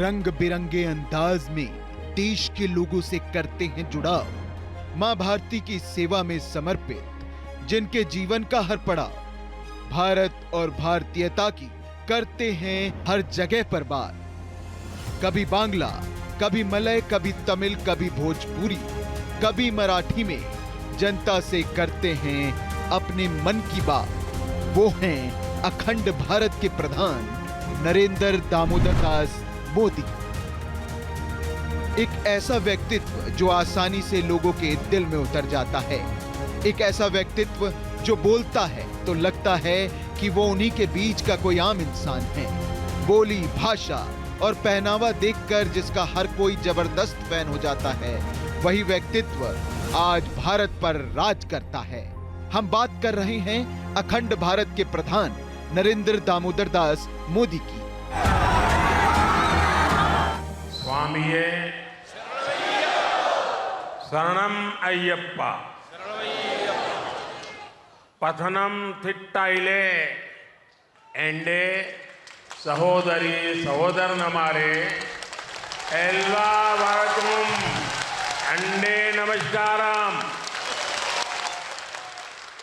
रंग बिरंगे अंदाज में देश के लोगों से करते हैं जुड़ाव। मां भारती की सेवा में समर्पित जिनके जीवन का हर पड़ाव भारत और भारतीयता की करते हैं हर जगह पर बात। कभी बांग्ला, कभी मलय, कभी तमिल, कभी भोजपुरी, कभी मराठी में जनता से करते हैं अपने मन की बात। वो हैं अखंड भारत के प्रधान नरेंद्र दामोदर दास मोदी। एक ऐसा व्यक्तित्व जो आसानी से लोगों के दिल में उतर जाता है। एक ऐसा व्यक्तित्व जो बोलता है तो लगता है कि वो उन्हीं के बीच का कोई आम इंसान है। बोली, भाषा और पहनावा देखकर जिसका हर कोई जबरदस्त फैन हो जाता है, वही व्यक्तित्व आज भारत पर राज करता है। हम बात कर रहे हैं अखंड भारत के प्रधान नरेंद्र दामोदर दास मोदी की। स्वामिये शरणम अय्यप्पा पथनम थिट्टाइले एंडे सहोदरी सहोदर नमारे एल्वा वारकम अंडे नमस्कारम।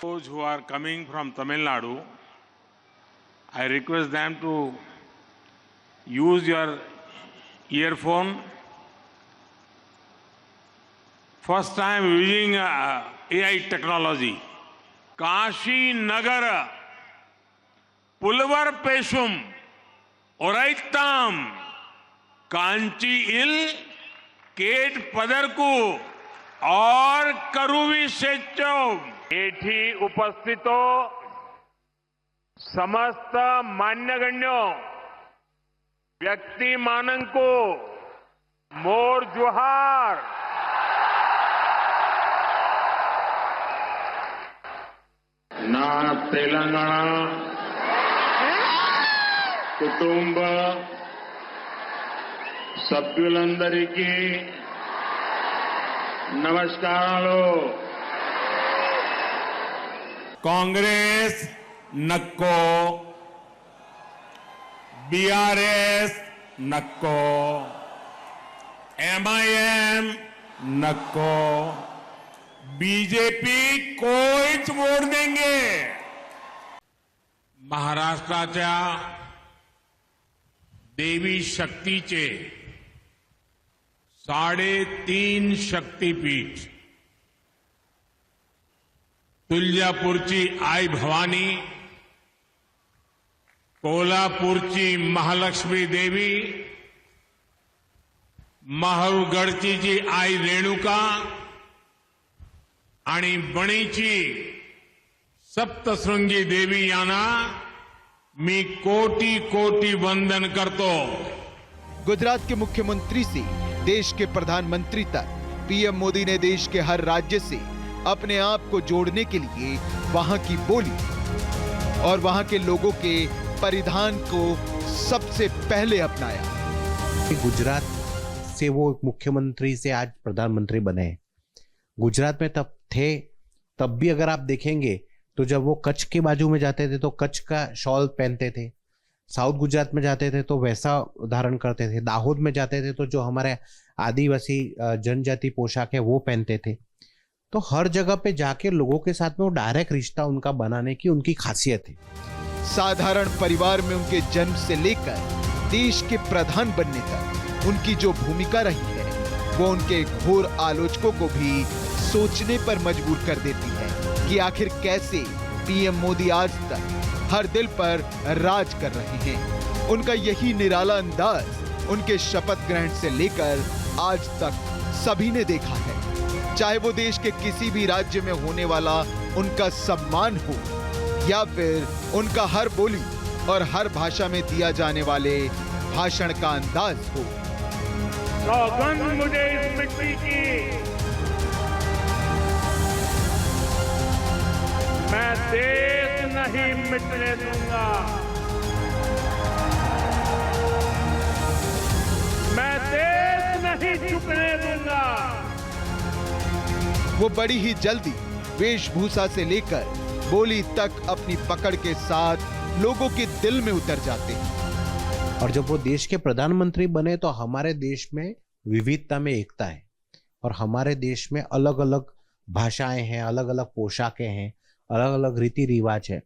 Those who are coming from Tamil Nadu, I request them to use your earphone. First time using AI technology. Kashi Nagar Pulvar Peshum Oraitam Kanchi Il Kate Padarku और करुवी सेचो एठी उपस्थितो समस्त मान्यगण्यों व्यक्ति मानन को मोर जोहार। ना तेलंगाना कुटुंब సభ్యులందరికీ నమస్కారాలు। कांग्रेस नक्को, बीआरएस नक्को, एमआईएम नक्को, बीजेपी कोईच वोट देंगे। महाराष्ट्राच्या देवी शक्तीचे 3.5 शक्तीपीठ तुळजापूरची आई भवानी, कोल्हापूरची महालक्ष्मी देवी, माहूरगडची जी आई रेणुका आणि बणीची सप्तशृंगी देवी यांना मी कोटी कोटी वंदन करतो। गुजरात के मुख्यमंत्री से देश के प्रधानमंत्री तक पीएम मोदी ने देश के हर राज्य से अपने आप को जोड़ने के लिए वहां की बोली और वहां के लोगों के परिधान को सबसे पहले अपनाया। गुजरात से वो मुख्यमंत्री से आज प्रधानमंत्री बने। गुजरात में तब थे, तब भी अगर आप देखेंगे तो जब वो कच्छ के बाजू में जाते थे तो कच्छ का शॉल पहनते थे, साउथ गुजरात में जाते थे तो वैसा धारण करते थे, दाहोद में जाते थे तो जो हमारे आदिवासी जनजाति पोशाक है वो पहनते थे। तो हर जगह पे जाके लोगों के साथ में वो डायरेक्ट रिश्ता उनका बनाने की उनकी खासियत है। साधारण परिवार में उनके जन्म से लेकर देश के प्रधान बनने तक उनकी जो भूमिका रही है वो उनके घोर आलोचकों को भी सोचने पर मजबूर कर देती है कि आखिर कैसे पीएम मोदी आज तक हर दिल पर राज कर रहे हैं। उनका यही निराला अंदाज उनके शपथ ग्रहण से लेकर आज तक सभी ने देखा है। चाहे वो देश के किसी भी राज्य में होने वाला उनका सम्मान हो या फिर उनका हर बोली और हर भाषा में दिया जाने वाले भाषण का अंदाज हो। सौगंध मुझे इस मिट्टी की, मैं देश नहीं मिटने दूंगा, मैं देश नहीं झुकने दूंगा। वो बड़ी ही जल्दी वेशभूषा से लेकर बोली तक अपनी पकड़ के साथ लोगों के दिल में उतर जाते हैं। और जब वो देश के प्रधानमंत्री बने तो हमारे देश में विविधता में एकता है और हमारे देश में अलग अलग भाषाएं हैं, अलग अलग पोशाकें हैं, अलग अलग रीति रिवाज है।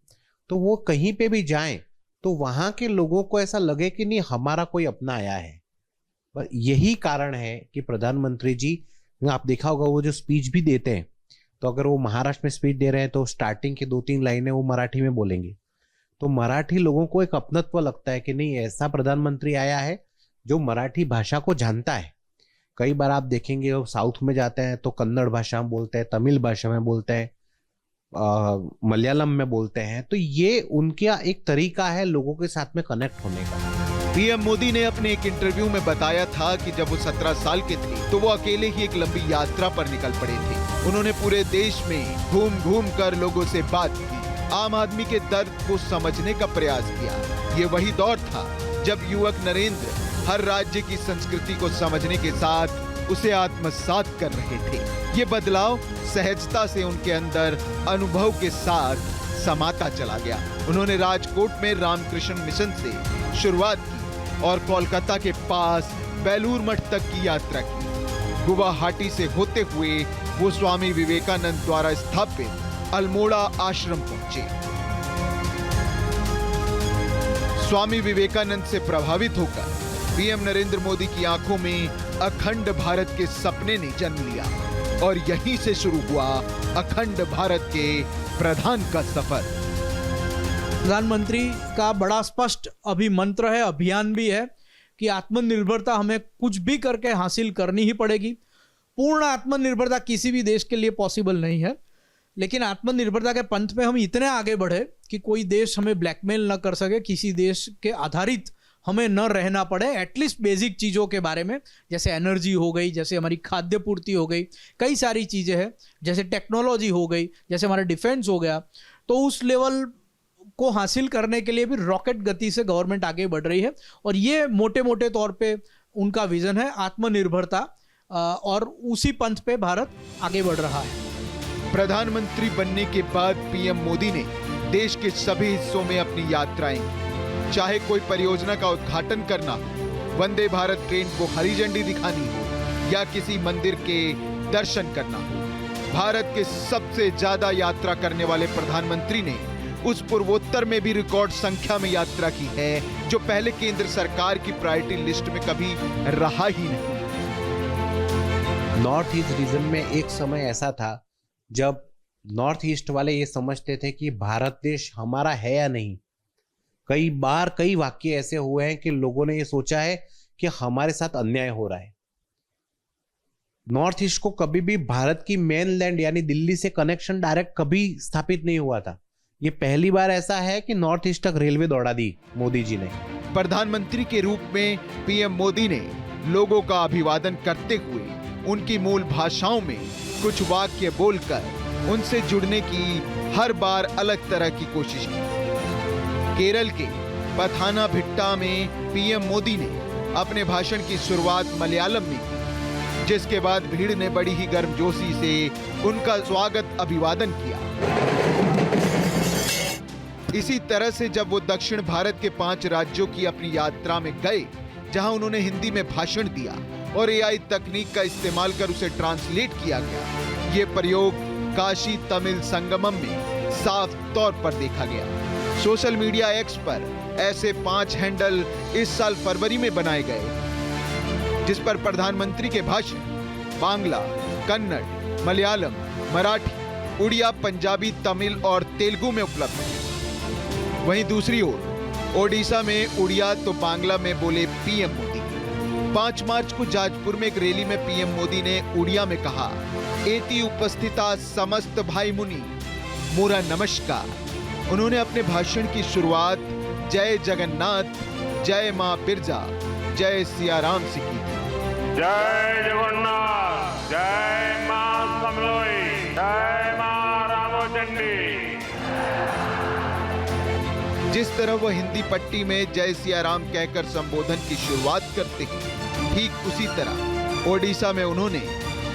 तो वो कहीं पे भी जाएं तो वहां के लोगों को ऐसा लगे कि नहीं हमारा कोई अपना आया है। पर यही कारण है कि प्रधानमंत्री जी, आप देखा होगा वो जो स्पीच भी देते हैं तो अगर वो महाराष्ट्र में स्पीच दे रहे हैं तो स्टार्टिंग की 2-3 लाइनें वो मराठी में बोलेंगे, तो मराठी लोगों को एक अपनत्व लगता है कि नहीं ऐसा प्रधानमंत्री आया है जो मराठी भाषा को जानता है। कई बार आप देखेंगे वो साउथ में जाते हैं तो कन्नड़ भाषा में बोलते हैं, तमिल भाषा में बोलते हैं, मलयालम में बोलते हैं। तो ये उनका एक तरीका है लोगों के साथ में कनेक्ट होने का। पीएम मोदी ने अपने एक इंटरव्यू में बताया था कि जब वो 17 साल के थे तो वो अकेले ही एक लंबी यात्रा पर निकल पड़े थे। उन्होंने पूरे देश में घूम घूम कर लोगों से बात की, आम आदमी के दर्द को समझने का प्रयास किया। ये वही दौर था जब युवक नरेंद्र हर राज्य की संस्कृति को समझने के साथ उसे आत्मसात कर रहे थे। ये बदलाव सहजता से उनके अंदर अनुभव के साथ समाता चला गया। उन्होंने राजकोट में रामकृष्ण मिशन से शुरुआत की और कोलकाता के पास बेलूर मठ तक की यात्रा की। गुवाहाटी से होते हुए वो स्वामी विवेकानंद द्वारा स्थापित अल्मोड़ा आश्रम पहुंचे। स्वामी विवेकानंद से प्रभावित होकर पीएम नरेंद्र मोदी की आंखों में अखंड भारत के सपने ने जन्म लिया और यहीं से शुरू हुआ अखंड भारत के प्रधान का सफर। प्रधानमंत्री का बड़ा स्पष्ट अभी मंत्र है, अभियान भी है कि आत्मनिर्भरता हमें कुछ भी करके हासिल करनी ही पड़ेगी। पूर्ण आत्मनिर्भरता किसी भी देश के लिए पॉसिबल नहीं है, लेकिन आत्मनिर्भरता के पंथ में हम इतने आगे बढ़े कि कोई देश हमें ब्लैकमेल न कर सके, किसी देश के आधारित हमें न रहना पड़े। एटलीस्ट बेसिक चीज़ों के बारे में, जैसे एनर्जी हो गई, जैसे हमारी खाद्य पूर्ति हो गई, कई सारी चीज़ें हैं, जैसे टेक्नोलॉजी हो गई, जैसे हमारा डिफेंस हो गया, तो उस लेवल को हासिल करने के लिए भी रॉकेट गति से गवर्नमेंट आगे बढ़ रही है। और ये मोटे मोटे तौर पे उनका विजन है आत्मनिर्भरता, और उसी पंथ पे भारत आगे बढ़ रहा है। प्रधानमंत्री बनने के बाद पीएम मोदी ने देश के सभी हिस्सों में अपनी यात्राएं की। चाहे कोई परियोजना का उद्घाटन करना हो, वंदे भारत ट्रेन को हरी झंडी दिखानी हो या किसी मंदिर के दर्शन करना हो, भारत के सबसे ज्यादा यात्रा करने वाले प्रधानमंत्री ने उस पूर्वोत्तर में भी रिकॉर्ड संख्या में यात्रा की है जो पहले केंद्र सरकार की प्रायोरिटी लिस्ट में कभी रहा ही नहीं। नॉर्थ ईस्ट रीजन में एक समय ऐसा था जब नॉर्थ ईस्ट वाले ये समझते थे कि भारत देश हमारा है या नहीं। कई बार कई वाक्य ऐसे हुए हैं कि लोगों ने ये सोचा है कि हमारे साथ अन्याय हो रहा है। नॉर्थ ईस्ट को कभी भी भारत की मेनलैंड यानी दिल्ली से कनेक्शन डायरेक्ट कभी स्थापित नहीं हुआ था। ये पहली बार ऐसा है कि नॉर्थ ईस्ट तक रेलवे दौड़ा दी मोदी जी ने। प्रधानमंत्री के रूप में पीएम मोदी ने लोगों का अभिवादन करते हुए उनकी मूल भाषाओं में कुछ वाक्य बोलकर उनसे जुड़ने की हर बार अलग तरह की कोशिश की। केरल के पथानाभिट्टा में पीएम मोदी ने अपने भाषण की शुरुआत मलयालम में की, जिसके बाद भीड़ ने बड़ी ही गर्मजोशी से उनका स्वागत अभिवादन किया। इसी तरह से जब वो दक्षिण भारत के 5 राज्यों की अपनी यात्रा में गए, जहां उन्होंने हिंदी में भाषण दिया और एआई तकनीक का इस्तेमाल कर उसे ट्रांसलेट किया गया। ये प्रयोग काशी तमिल संगमम में साफ तौर पर देखा गया। सोशल मीडिया एक्स पर ऐसे 5 हैंडल इस साल फरवरी में बनाए गए, जिस पर प्रधानमंत्री के भाषण बांग्ला, कन्नड़, मलयालम, मराठी, उड़िया, पंजाबी, तमिल और तेलुगु में उपलब्ध है। वहीं दूसरी ओर ओडिशा में उड़िया तो बांग्ला में बोले पीएम मोदी। 5 मार्च को जाजपुर में एक रैली में पीएम मोदी ने उड़िया में कहा, एति उपस्थिता समस्त भाई मुनि मोरा नमस्कार। उन्होंने अपने भाषण की शुरुआत जय जगन्नाथ, जय मां बिरजा, जय सिया राम से की थी। जय जगन्नाथ, जय मां समलोई, जय मां रामोचंडी। जिस तरह वह हिंदी पट्टी में जय सिया राम कहकर संबोधन की शुरुआत करते हैं, ठीक उसी तरह ओडिशा में उन्होंने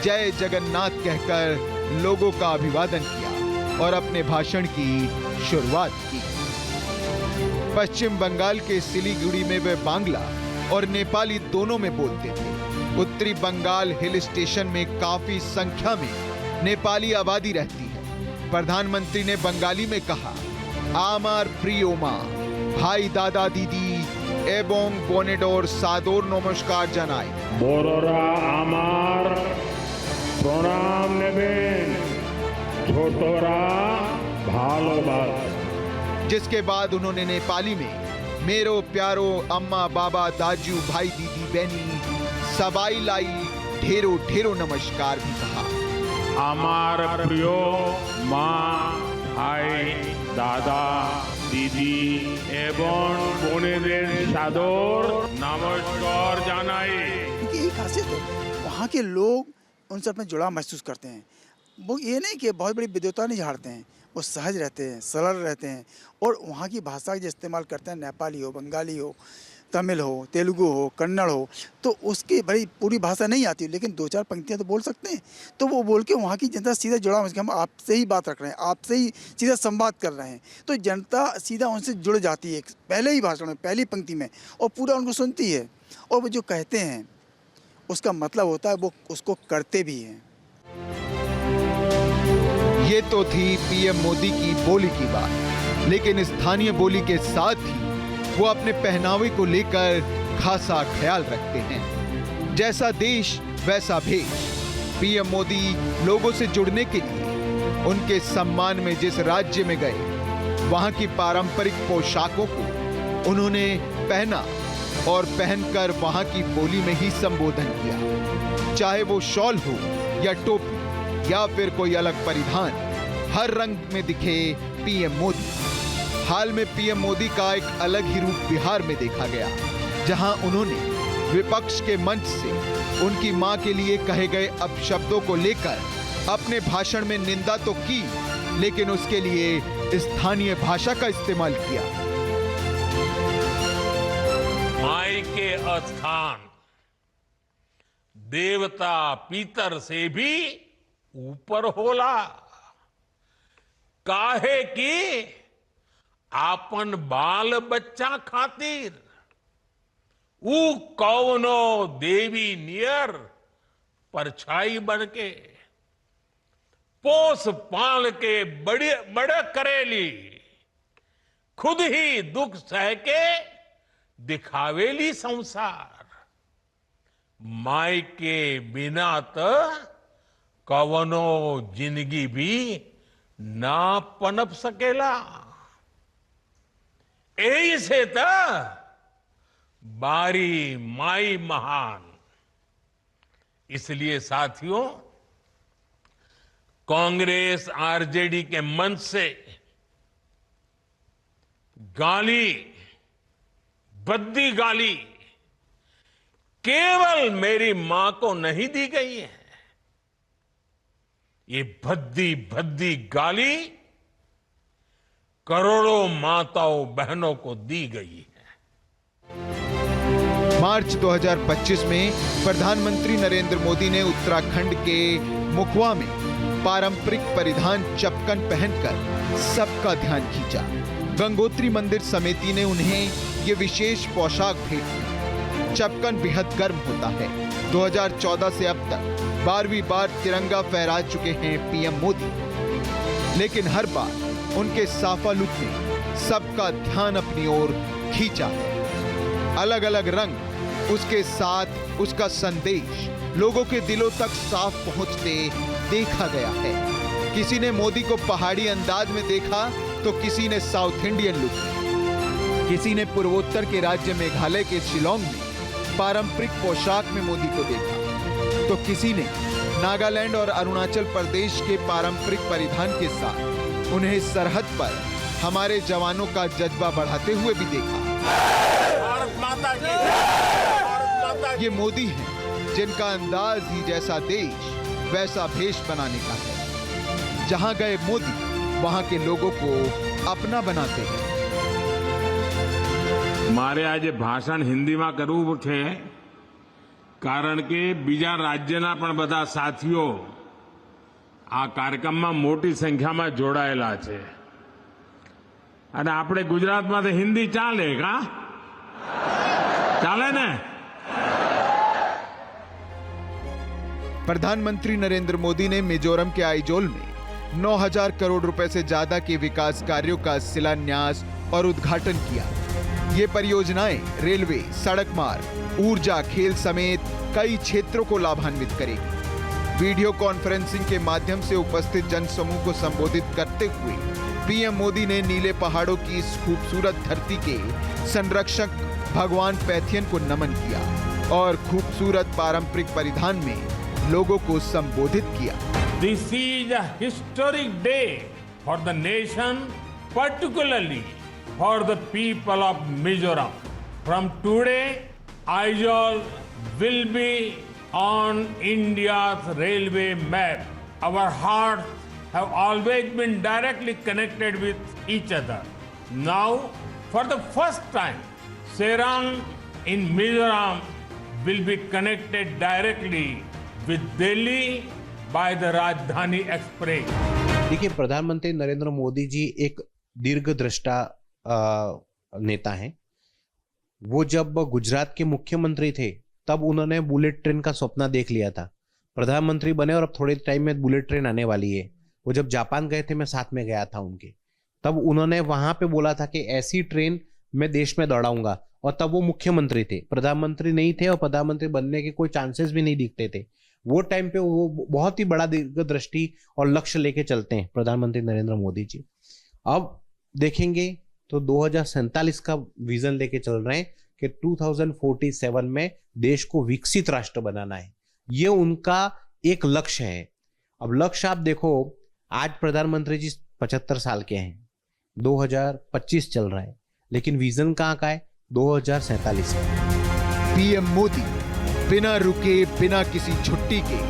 जय जगन्नाथ कहकर लोगों का अभिवादन किया और अपने भाषण की शुरुआत की। पश्चिम बंगाल के सिलीगुड़ी में वे बांग्ला और नेपाली दोनों में बोलते थे। उत्तरी बंगाल हिल स्टेशन में काफी संख्या में नेपाली आबादी रहती है। प्रधानमंत्री ने बंगाली में कहा, आमार प्रियो मा, भाई दादा दीदी एवं बोनेडोर सादोर नमस्कार जनाई। बोरोरा आमार प्रणाम नेबेन, छोटोरा भालोबास। जिसके बाद उन्होंने नेपाली में मेरो प्यारो अम्मा बाबा दाजू भाई दीदी बहनी सबाई लाई ढेरों ढेरों नमस्कार भी कहा। आमार प्रियो माँ, भाई, दादा, दीदी एवं बोनेदेर सादोर नमस्कार जानाई। उनकी एक खासियत है, वहाँ के लोग उनसे अपना जुड़ाव महसूस करते हैं। वो ये नहीं कि बहुत बड़ी विद्वता नहीं झाड़ते हैं, वो सहज रहते हैं, सरल रहते हैं और वहाँ की भाषा जो इस्तेमाल करते हैं, नेपाली हो, बंगाली हो, तमिल हो, तेलुगु हो, कन्नड़ हो, तो उसकी बड़ी पूरी भाषा नहीं आती लेकिन 2-4 पंक्तियाँ तो बोल सकते हैं। तो वो बोल के वहाँ की जनता सीधा जुड़ा, हम आपसे ही बात रख रहे हैं, आपसे ही सीधा संवाद कर रहे हैं, तो जनता सीधा उनसे जुड़ जाती है पहले ही भाषण में, पहली पंक्ति में, और पूरा उनको सुनती है और वो जो कहते हैं उसका मतलब होता है वो उसको करते भी हैं। ये तो थी पीएम मोदी की बोली की बात, लेकिन स्थानीय बोली के साथ ही वो अपने पहनावे को लेकर खासा ख्याल रखते हैं। जैसा देश वैसा भेष। पीएम मोदी लोगों से जुड़ने के लिए उनके सम्मान में जिस राज्य में गए, वहां की पारंपरिक पोशाकों को उन्होंने पहना और पहनकर वहां की बोली में ही संबोधन किया। चाहे वो शॉल हो या टोपी या फिर कोई अलग परिधान, हर रंग में दिखे पीएम मोदी। हाल में पीएम मोदी का एक अलग ही रूप बिहार में देखा गया, जहां उन्होंने विपक्ष के मंच से उनकी मां के लिए कहे गए अपशब्दों को लेकर अपने भाषण में निंदा तो की, लेकिन उसके लिए स्थानीय भाषा का इस्तेमाल किया। माई के स्थान देवता पितर से भी ऊपर होला, काहे की आपन बाल बच्चा खातिर ऊ कौनो देवी नियर परछाई बन के पोस पाल के बड़े बड़े करेली, खुद ही दुख सह के दिखावेली संसार। माई के बिना तो कवनो जिंदगी भी ना पनप सकेला। यही से तो बारी माई महान। इसलिए साथियों, कांग्रेस आरजेडी के मंच से गाली, भद्दी गाली केवल मेरी मां को नहीं दी गई है, ये भद्दी भद्दी गाली करोड़ों माताओं बहनों को दी गई है। मार्च 2025 में प्रधानमंत्री नरेंद्र मोदी ने उत्तराखंड के मुखवा में पारंपरिक परिधान चपकन पहनकर सबका ध्यान खींचा। गंगोत्री मंदिर समिति ने उन्हें ये विशेष पोशाक भेंट की। चपकन बेहद गर्म होता है। 2014 से अब तक 12वीं बार तिरंगा फहरा चुके हैं पीएम मोदी, लेकिन हर बार उनके साफा लुक ने सबका ध्यान अपनी ओर खींचा है। अलग अलग रंग, उसके साथ उसका संदेश लोगों के दिलों तक साफ पहुंचते देखा गया है। किसी ने मोदी को पहाड़ी अंदाज में देखा तो किसी ने साउथ इंडियन लुक में, किसी ने पूर्वोत्तर के राज्य मेघालय के शिलोंग में पारंपरिक पोशाक में मोदी को देखा, तो किसी ने नागालैंड और अरुणाचल प्रदेश के पारंपरिक परिधान के साथ उन्हें सरहद पर हमारे जवानों का जज्बा बढ़ाते हुए भी देखा। भारत माता की, भारत माता की। ये मोदी हैं जिनका अंदाज ही जैसा देश वैसा भेष बनाने का है। जहां गए मोदी वहां के लोगों को अपना बनाते हैं। મારે આજે ભાષણ હિન્દીમાં કરવું છે કારણ કે બીજા રાજ્યના પણ બધા સાથીઓ આ કાર્યક્રમમાં મોટી સંખ્યામાં જોડાયેલા છે। અને આપણે ગુજરાતમાં તો હિન્દી ચાલે કા ચાલે ને. प्रधानमंत्री नरेंद्र मोदी ने मिजोरम के आइजोल में 9,000 करोड़ रुपए से ज्यादा के विकास कार्यों का शिलान्यास और उद्घाटन किया। ये परियोजनाएं रेलवे, सड़क मार्ग, ऊर्जा, खेल समेत कई क्षेत्रों को लाभान्वित करेगी। वीडियो कॉन्फ्रेंसिंग के माध्यम से उपस्थित जनसमूह को संबोधित करते हुए पीएम मोदी ने नीले पहाड़ों की इस खूबसूरत धरती के संरक्षक भगवान पैथियन को नमन किया और खूबसूरत पारंपरिक परिधान में लोगों को संबोधित किया। This is a historic day for the nation, particularly for the people of Mizoram. From today, Aizawl will be on India's railway map. Our hearts have always been directly connected with each other. Now, for the first time, Serang in Mizoram will be connected directly with Delhi by the Rajdhani Express. देखिए, प्रधानमंत्री नरेंद्र मोदी जी एक दीर्घदृष्टा नेता हैं। वो जब गुजरात के मुख्यमंत्री थे तब उन्होंने बुलेट ट्रेन का सपना देख लिया था। प्रधानमंत्री बने और अब थोड़े टाइम में बुलेट ट्रेन आने वाली है। वो जब जापान गए थे, मैं साथ में गया था उनके, तब उन्होंने वहां पे बोला था कि ऐसी ट्रेन मैं देश में दौड़ाऊंगा। और तब वो मुख्यमंत्री थे, प्रधानमंत्री नहीं थे और प्रधानमंत्री बनने के कोई चांसेस भी नहीं दिखते थे। वो टाइम पे वो बहुत ही बड़ा दीर्घदृष्टि और लक्ष्य लेके चलते हैं प्रधानमंत्री नरेंद्र मोदी जी। अब देखेंगे तो 2047 का विजन लेके चल रहे हैं कि 2047 में देश को विकसित राष्ट्र बनाना है। ये उनका एक लक्ष्य है। अब लक्ष्य आप देखो, आज प्रधानमंत्री जी 75 साल के हैं, 2025 चल रहा है, लेकिन विजन कहाँ का है? 2047 का। पीएम मोदी बिना रुके, बिना किसी छुट्टी के,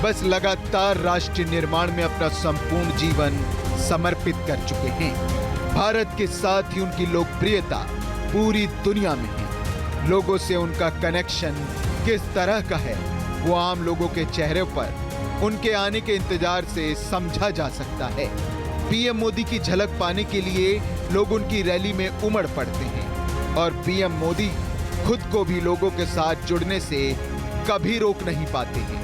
बस लगातार राष्ट्र निर्माण में अपना संपूर्ण जीवन समर्पित कर चुके हैं। भारत के साथ ही उनकी लोकप्रियता पूरी दुनिया में है। लोगों से उनका कनेक्शन किस तरह का है, वो आम लोगों के चेहरे पर उनके आने के इंतजार से समझा जा सकता है। पीएम मोदी की झलक पाने के लिए लोग उनकी रैली में उमड़ पड़ते हैं और पीएम मोदी खुद को भी लोगों के साथ जुड़ने से कभी रोक नहीं पाते हैं।